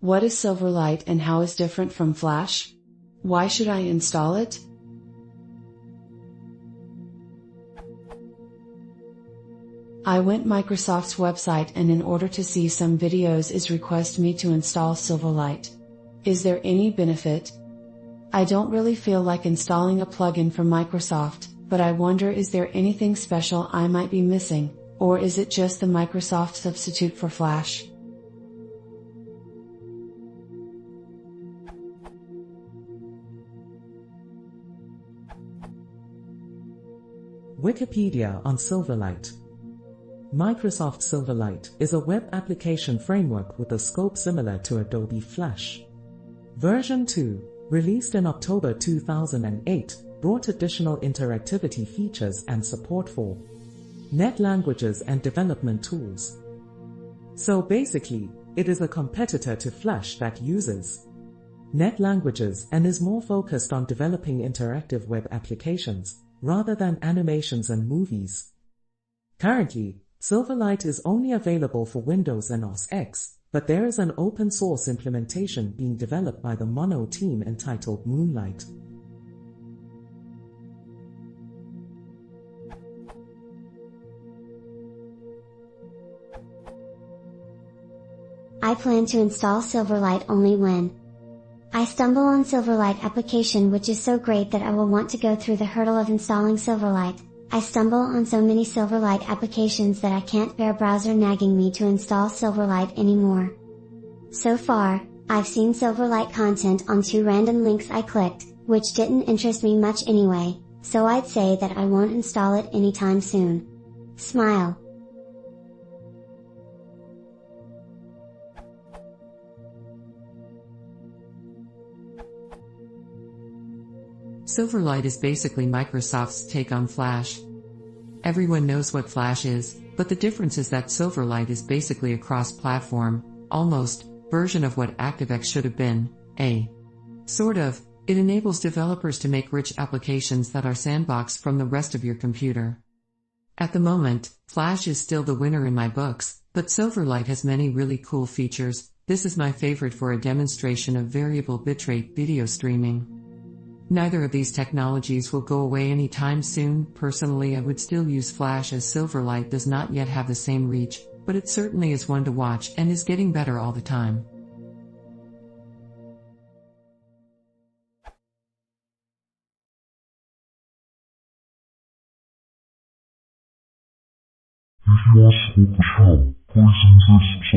What is Silverlight and how is different from Flash? Why should I install it? I went Microsoft's website and in order to see some videos is request me to install Silverlight. Is there any benefit? I don't really feel like installing a plugin from Microsoft, but I wonder is there anything special I might be missing, or is it just the Microsoft substitute for Flash? Wikipedia on Silverlight. Microsoft Silverlight is a web application framework with a scope similar to Adobe Flash. Version 2, released in October 2008, brought additional interactivity features and support for net languages and development tools. So basically, it is a competitor to Flash that uses net languages and is more focused on developing interactive web applications, rather than animations and movies. Currently, Silverlight is only available for Windows and OS X, but there is an open source implementation being developed by the Mono team entitled Moonlight. I plan to install Silverlight only when I stumble on Silverlight application, which is so great that I will want to go through the hurdle of installing Silverlight. I stumble on so many Silverlight applications that I can't bear browser nagging me to install Silverlight anymore. So far, I've seen Silverlight content on 2 random links I clicked, which didn't interest me much anyway, so I'd say that I won't install it anytime soon. Smile. Silverlight is basically Microsoft's take on Flash. Everyone knows what Flash is, but the difference is that Silverlight is basically a cross-platform, almost, version of what ActiveX should have been, sort of. It enables developers to make rich applications that are sandboxed from the rest of your computer. At the moment, Flash is still the winner in my books, but Silverlight has many really cool features. This is my favorite for a demonstration of variable bitrate video streaming. Neither of these technologies will go away anytime soon. Personally, I would still use Flash as Silverlight does not yet have the same reach, but it certainly is one to watch and is getting better all the time. If you want to support the show, please consider subscribing.